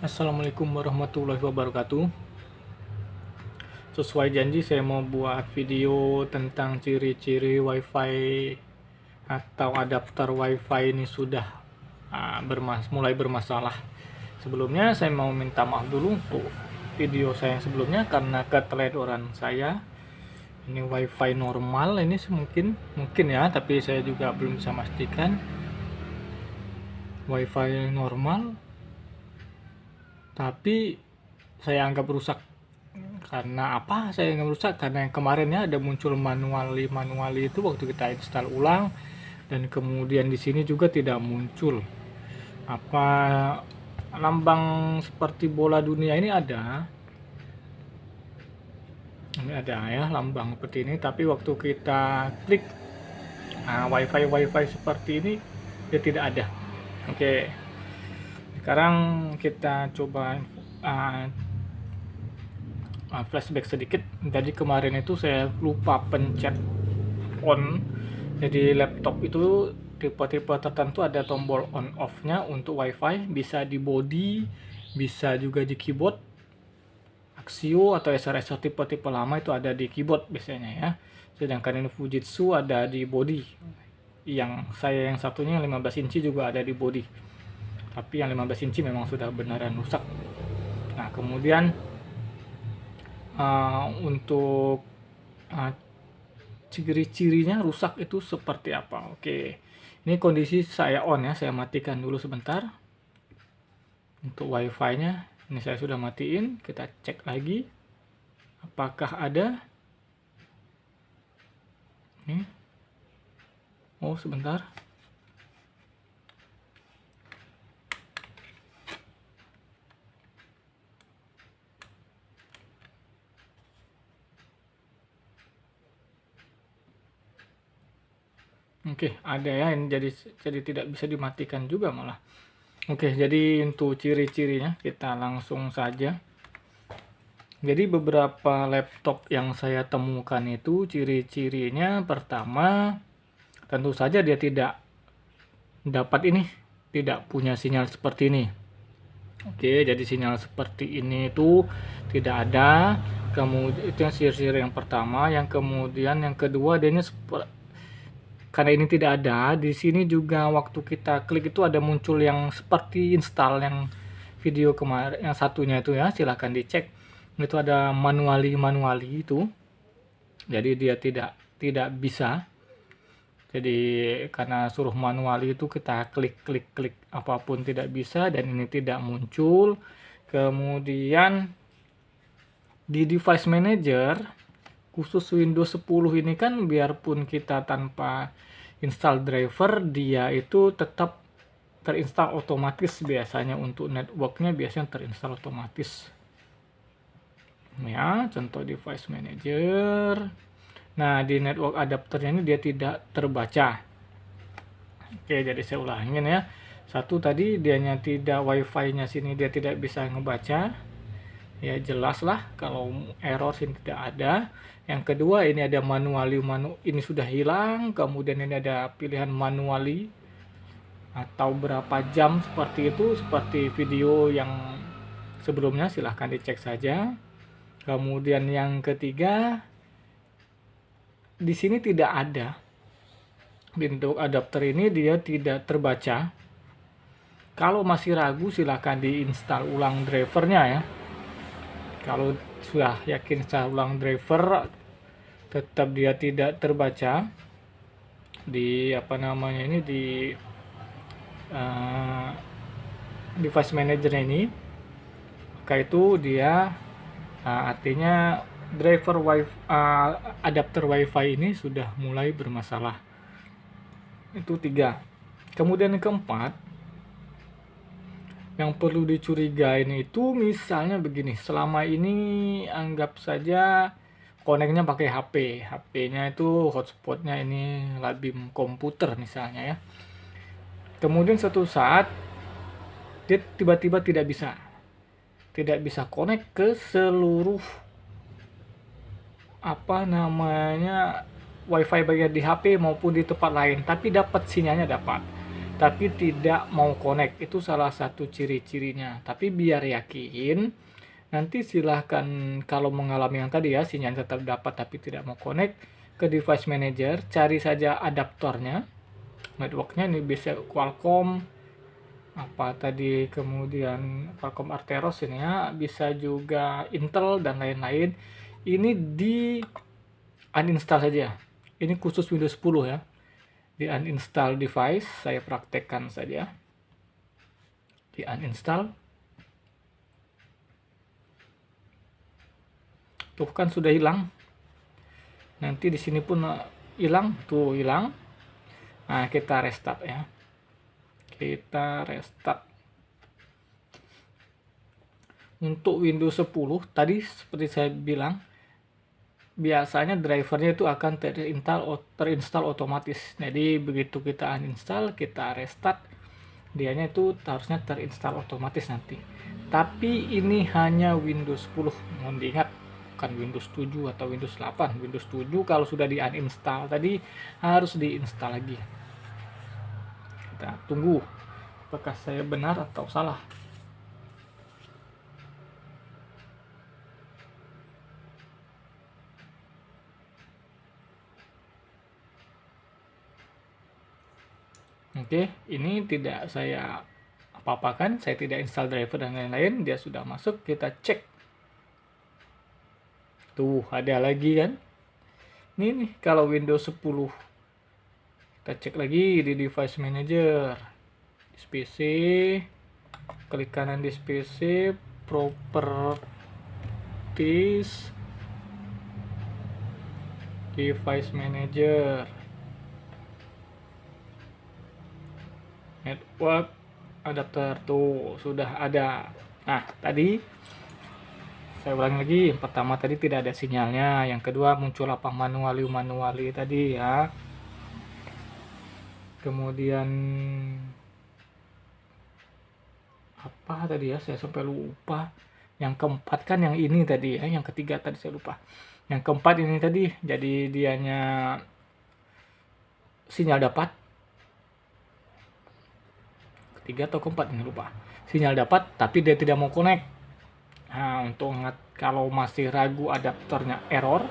Assalamualaikum warahmatullahi wabarakatuh. Sesuai janji saya mau buat video tentang ciri-ciri WiFi atau adapter WiFi ini sudah mulai bermasalah. Sebelumnya saya mau minta maaf dulu untuk video saya yang sebelumnya karena keteledoran saya. Ini WiFi normal, ini mungkin ya, tapi saya juga belum bisa memastikan. WiFi normal, tapi saya anggap rusak. Karena apa saya anggap rusak? Karena yang kemarin ya ada muncul manuali itu waktu kita install ulang, dan kemudian di sini juga tidak muncul apa lambang seperti bola dunia. Ini ada ya lambang seperti ini, tapi waktu kita klik wifi seperti ini dia tidak ada. Oke, sekarang kita coba flashback sedikit. Jadi kemarin itu saya lupa pencet on. Jadi laptop itu tipe-tipe tertentu ada tombol on off nya untuk wifi, bisa di body, bisa juga di keyboard. Axio atau SR tipe-tipe lama itu ada di keyboard biasanya ya, sedangkan ini Fujitsu ada di body. Yang satunya yang 15 inci juga ada di body, tapi yang 15 inci memang sudah beneran rusak. Nah kemudian untuk ciri-cirinya rusak itu seperti apa? Oke, ini kondisi saya on ya, saya matikan dulu sebentar. Untuk wifi nya ini saya sudah matiin, kita cek lagi apakah ada. Nih. Oh sebentar. Oke, ada ya, ini jadi tidak bisa dimatikan juga malah. Oke, jadi untuk ciri-cirinya kita langsung saja. Jadi beberapa laptop yang saya temukan itu ciri-cirinya, pertama tentu saja dia tidak punya sinyal seperti ini. Oke, jadi sinyal seperti ini itu tidak ada. Kemudian itu yang ciri-ciri yang pertama. Yang kemudian yang kedua, karena ini tidak ada, di sini juga waktu kita klik itu ada muncul yang seperti install yang video kemarin, yang satunya itu ya, silahkan dicek. Itu ada manuali itu, jadi dia tidak bisa. Jadi karena suruh manuali itu kita klik apapun tidak bisa, dan ini tidak muncul. Kemudian di device manager khusus Windows 10 ini kan, biarpun kita tanpa install driver, dia itu tetap terinstall otomatis. Biasanya untuk networknya biasanya terinstall otomatis ya, contoh device manager. Nah di network adapternya ini dia tidak terbaca. Oke, jadi saya ulangin ya. Satu tadi dianya tidak, wifi nya sini dia tidak bisa ngebaca ya, jelas lah kalau error sini tidak ada. Yang kedua, ini ada manuali ini sudah hilang. Kemudian ini ada pilihan manuali atau berapa jam seperti itu, seperti video yang sebelumnya, silahkan dicek saja. Kemudian yang ketiga, di sini tidak ada, bentuk adapter ini dia tidak terbaca. Kalau masih ragu silahkan diinstal ulang drivernya ya. Kalau sudah yakin install ulang driver tetap dia tidak terbaca di device manager ini, maka itu dia artinya driver adapter wifi ini sudah mulai bermasalah. Itu 3. Kemudian yang keempat, yang perlu dicurigain itu misalnya begini, selama ini anggap saja koneknya pakai HP-nya itu hotspotnya ini Labim komputer misalnya ya. Kemudian suatu saat dia tiba-tiba tidak bisa connect ke seluruh wifi baik di HP maupun di tempat lain, tapi dapat sinyalnya, tapi tidak mau connect. Itu salah satu ciri-cirinya. Tapi biar yakin, nanti silahkan kalau mengalami yang tadi ya, sinyal tetap dapat tapi tidak mau connect, ke device manager, cari saja adaptornya, networknya ini bisa Qualcomm, apa tadi, kemudian Qualcomm Arteros ini ya, bisa juga Intel dan lain-lain. Ini di uninstall saja. Ini khusus Windows 10 ya. Di uninstall device, saya praktekkan saja. Di uninstall. Tuh kan sudah hilang. Nanti di sini pun hilang, tuh hilang. Nah, kita restart ya. Kita restart. Untuk Windows 10 tadi seperti saya bilang, biasanya drivernya itu akan terinstall otomatis. Jadi begitu kita uninstall, kita restart, dianya itu harusnya terinstall otomatis nanti. Tapi ini hanya Windows 10, mohon diingat, bukan Windows 7 atau Windows 8. Windows 7 kalau sudah di uninstall tadi harus diinstal lagi. Kita tunggu apakah saya benar atau salah. Oke, ini tidak saya apa-apakan, saya tidak install driver dan lain-lain, dia sudah masuk, kita cek. Tuh, ada lagi kan. Ini nih, kalau Windows 10. Kita cek lagi di device manager. Di PC, klik kanan di PC, properties, device manager. Network adapter, tuh sudah ada. Nah, tadi saya ulangi lagi, yang pertama tadi tidak ada sinyalnya, yang kedua muncul apa manuali tadi ya, kemudian apa tadi ya, saya sampai lupa. Yang keempat kan yang ini tadi ya, yang ketiga tadi saya lupa. Yang keempat ini tadi, jadi dianya sinyal dapat. Ketiga atau keempat ini lupa. Sinyal dapat tapi dia tidak mau connect. Nah, untuk kalau masih ragu adaptornya error,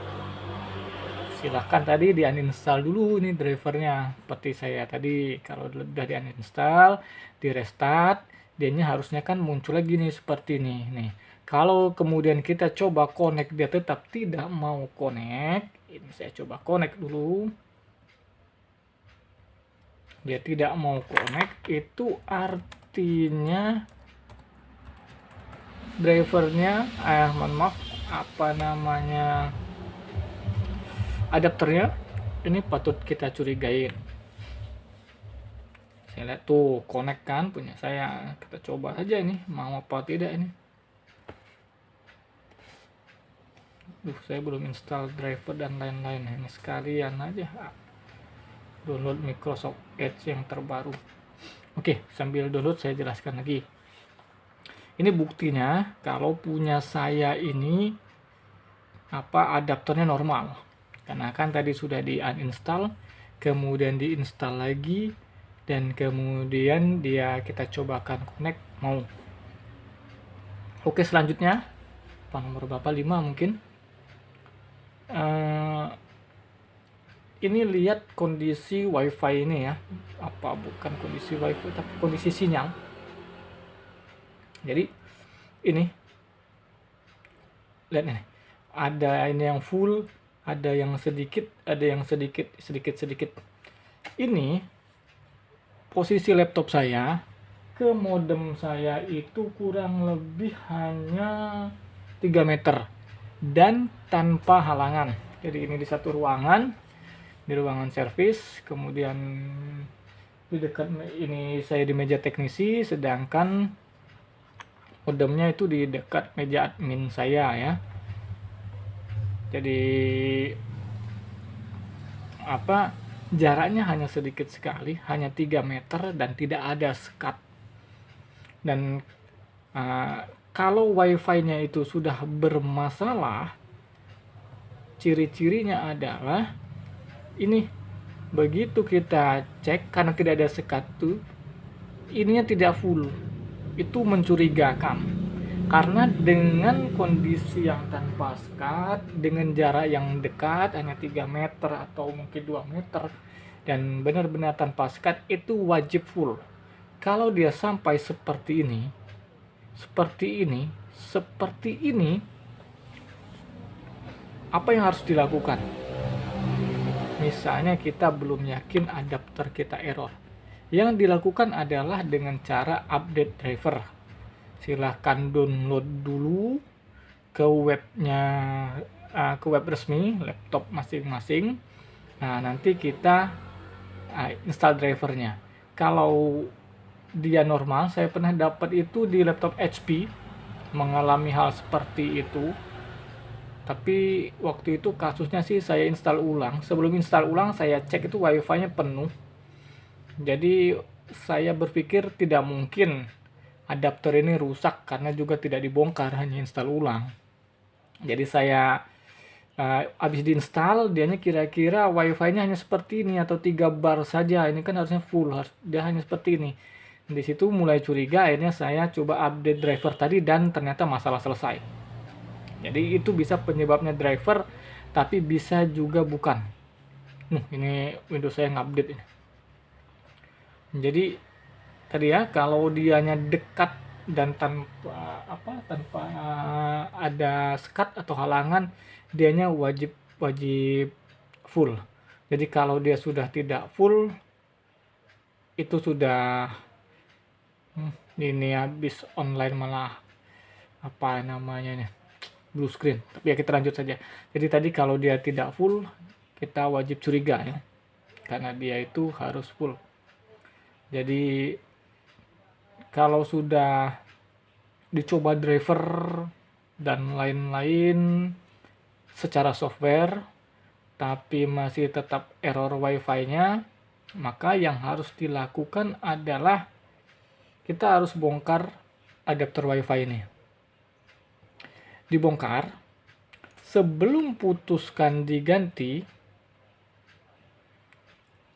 silahkan tadi di uninstall dulu ini drivernya. Seperti saya tadi, kalau udah di uninstall, di restart, dianya harusnya kan muncul lagi nih seperti ini. Nih, kalau kemudian kita coba connect dia tetap tidak mau connect. Ini saya coba connect dulu. Dia tidak mau connect, itu artinya drivernya mohon maaf, apa namanya, adapternya ini patut kita curigain. Saya lihat tuh connect kan punya saya, kita coba aja ini mau apa tidak ini. Saya belum install driver dan lain-lain, ini sekalian aja download Microsoft Edge yang terbaru. Oke, sambil download saya jelaskan lagi. Ini buktinya kalau punya saya ini adaptornya normal. Karena kan tadi sudah di uninstall, kemudian diinstal lagi, dan kemudian kita cobakan connect, mau. Oke, selanjutnya nomor berapa, 5 mungkin. Ini lihat kondisi wifi ini ya, bukan kondisi wifi tapi kondisi sinyal. Jadi ini lihat nih, ada ini yang full, ada yang sedikit, ada yang sedikit. Ini posisi laptop saya ke modem saya itu kurang lebih hanya 3 meter dan tanpa halangan. Jadi ini di satu ruangan, di ruangan servis, kemudian di dekat ini saya di meja teknisi, sedangkan modemnya itu di dekat meja admin saya ya. Jadi jaraknya hanya sedikit sekali, hanya 3 meter dan tidak ada sekat. Dan kalau wifi-nya itu sudah bermasalah, ciri-cirinya adalah ini, begitu kita cek karena tidak ada sekat tuh, ininya tidak full, itu mencurigakan. Karena dengan kondisi yang tanpa sekat, dengan jarak yang dekat hanya 3 meter atau mungkin 2 meter, dan benar-benar tanpa sekat, itu wajib full. Kalau dia sampai seperti ini, seperti ini, seperti ini, apa yang harus dilakukan? Misalnya kita belum yakin adapter kita error. Yang dilakukan adalah dengan cara update driver. Silahkan download dulu ke webnya, ke web resmi laptop masing-masing. Nah, nanti kita install drivernya. Kalau dia normal, saya pernah dapat itu di laptop HP, mengalami hal seperti itu. Tapi waktu itu kasusnya sih saya install ulang. Sebelum install ulang saya cek itu wifi-nya penuh. Jadi saya berpikir tidak mungkin adapter ini rusak karena juga tidak dibongkar, hanya install ulang. Jadi saya habis diinstal, dianya kira-kira wifi-nya hanya seperti ini atau 3 bar saja. Ini kan harusnya full, dia hanya seperti ini. Di situ mulai curiga, akhirnya saya coba update driver tadi dan ternyata masalah selesai. Jadi itu bisa penyebabnya driver, tapi bisa juga bukan. Ini Windows saya ngupdate ini. Jadi tadi ya, kalau dianya dekat dan tanpa ada sekat atau halangan, dianya wajib full. Jadi kalau dia sudah tidak full, itu sudah ini habis online malah apa namanya nih, blue screen. Tapi ya kita lanjut saja. Jadi tadi kalau dia tidak full, kita wajib curiga ya, karena dia itu harus full. Jadi kalau sudah dicoba driver dan lain-lain secara software tapi masih tetap error wifi-nya, maka yang harus dilakukan adalah kita harus bongkar adapter wifi ini. Dibongkar, sebelum putuskan diganti,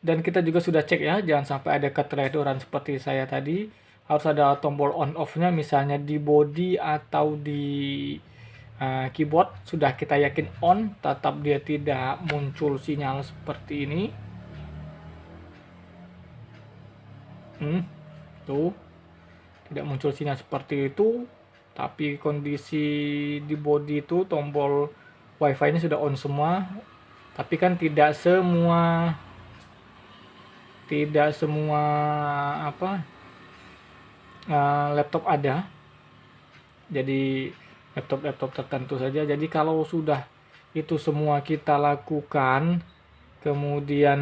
dan kita juga sudah cek ya, jangan sampai ada keteledoran seperti saya tadi. Harus ada tombol on off-nya, misalnya di body atau di keyboard sudah kita yakin on, tetap dia tidak muncul sinyal seperti ini. Tuh, tidak muncul sinyal seperti itu, tapi kondisi di body itu tombol wifi ini sudah on semua. Tapi kan tidak semua laptop ada. Jadi laptop tertentu saja. Jadi kalau sudah itu semua kita lakukan, kemudian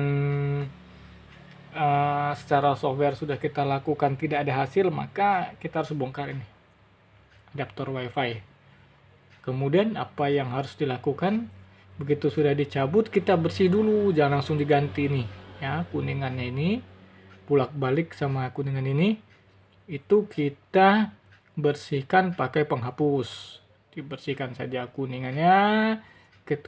secara software sudah kita lakukan tidak ada hasil, maka kita harus bongkar ini adapter wifi. Kemudian apa yang harus dilakukan? Begitu sudah dicabut, kita bersih dulu, jangan langsung diganti nih ya, kuningannya ini bolak-balik sama kuningan ini, itu kita bersihkan pakai penghapus. Dibersihkan saja kuningannya,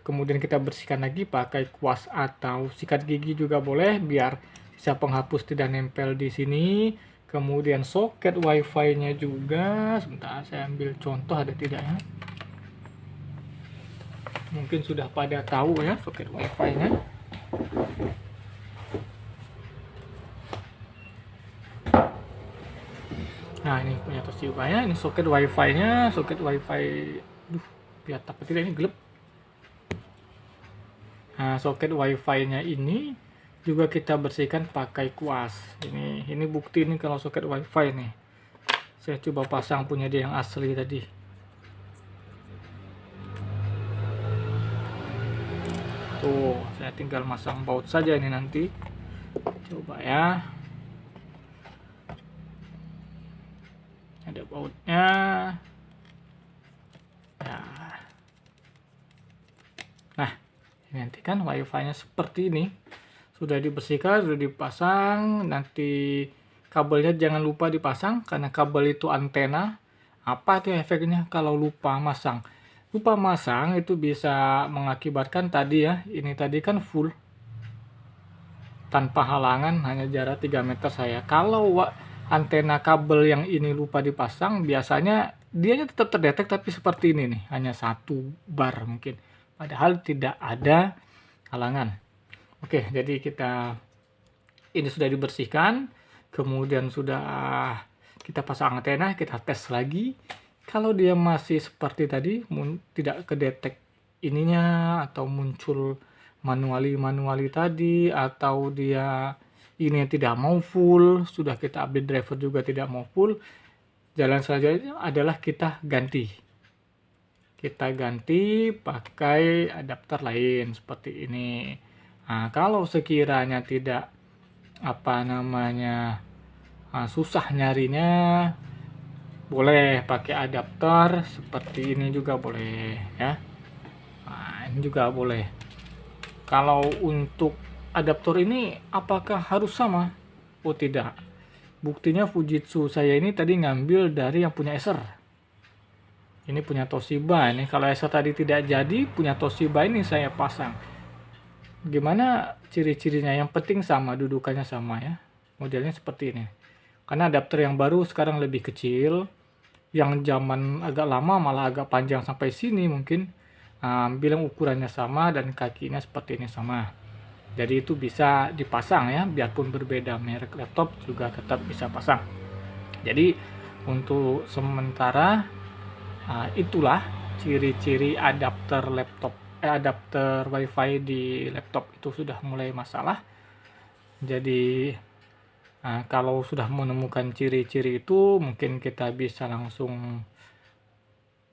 kemudian kita bersihkan lagi pakai kuas atau sikat gigi juga boleh, biar sisa penghapus tidak nempel di sini. Kemudian soket wifi-nya juga, sebentar saya ambil contoh ada tidaknya. Mungkin sudah pada tahu ya soket wifi-nya. Nah, ini punya Toshiba ya, ini soket wifi-nya, soket wifi, biar takut tidak ini gelap. Nah, soket wifi-nya ini juga kita bersihkan pakai kuas. Ini bukti nih kalau soket wifi nih. Saya coba pasang punya dia yang asli tadi. Tuh, saya tinggal masang baut saja ini nanti. Coba ya. Ada bautnya. Nah, ini nanti kan wifi-nya seperti ini. Sudah dibersihkan, sudah dipasang. Nanti kabelnya jangan lupa dipasang, karena kabel itu antena. Apa tuh efeknya kalau lupa masang? Lupa masang itu bisa mengakibatkan tadi ya, ini tadi kan full tanpa halangan, hanya jarak 3 meter saya. Kalau antena kabel yang ini lupa dipasang, biasanya dianya tetap terdetek tapi seperti ini nih, hanya 1 bar mungkin. Padahal tidak ada halangan. Oke, jadi ini sudah dibersihkan, kemudian sudah kita pasang antena, kita tes lagi. Kalau dia masih seperti tadi, tidak kedetek ininya, atau muncul manuali tadi, atau dia ini tidak mau full, sudah kita update driver juga tidak mau full, jalan selanjutnya adalah kita ganti pakai adapter lain seperti ini. Nah, kalau sekiranya tidak susah nyarinya, boleh pakai adapter seperti ini juga boleh ya. Nah, ini juga boleh. Kalau untuk adaptor ini apakah harus sama? Oh tidak. Buktinya Fujitsu saya ini tadi ngambil dari yang punya Acer. Ini punya Toshiba ini. Kalau Acer tadi tidak jadi, punya Toshiba ini saya pasang. Gimana ciri-cirinya? Yang penting sama, dudukannya sama ya. Modelnya seperti ini. Karena adapter yang baru sekarang lebih kecil, yang zaman agak lama malah agak panjang sampai sini mungkin. Bilang ukurannya sama dan kakinya seperti ini sama. Jadi itu bisa dipasang ya, biarpun berbeda merek laptop juga tetap bisa pasang. Jadi untuk sementara itulah ciri-ciri adapter WiFi di laptop itu sudah mulai masalah. Jadi kalau sudah menemukan ciri-ciri itu, mungkin kita bisa langsung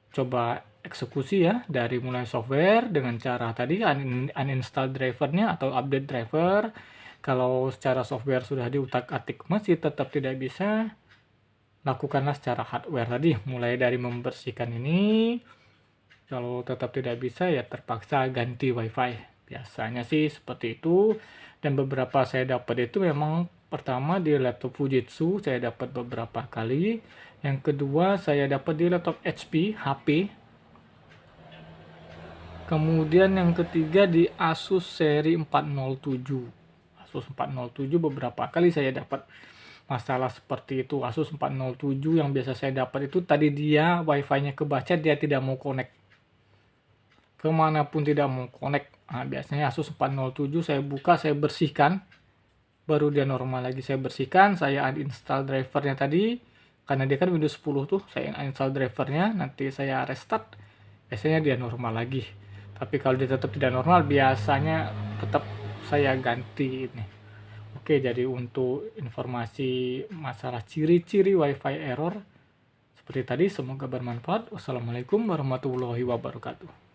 coba eksekusi ya, dari mulai software dengan cara tadi uninstall drivernya atau update driver. Kalau secara software sudah diutak-atik masih tetap tidak bisa, lakukanlah secara hardware tadi, mulai dari membersihkan ini. Kalau tetap tidak bisa ya terpaksa ganti WiFi. Biasanya sih seperti itu. Dan beberapa saya dapat itu memang pertama di laptop Fujitsu saya dapat beberapa kali. Yang kedua saya dapat di laptop HP. Kemudian yang ketiga di Asus seri 407. Asus 407 beberapa kali saya dapat masalah seperti itu. Asus 407 yang biasa saya dapat itu tadi dia WiFi-nya kebaca, dia tidak mau connect. Kemanapun tidak mau connect. Nah, biasanya Asus 407 saya buka, saya bersihkan, baru dia normal lagi. Saya bersihkan, saya uninstall drivernya tadi, karena dia kan Windows 10 tuh, saya uninstall drivernya, nanti saya restart, biasanya dia normal lagi. Tapi kalau dia tetap tidak normal, biasanya tetap saya ganti ini. Oke, jadi untuk informasi masalah ciri-ciri WiFi error seperti tadi, semoga bermanfaat. Wassalamualaikum warahmatullahi wabarakatuh.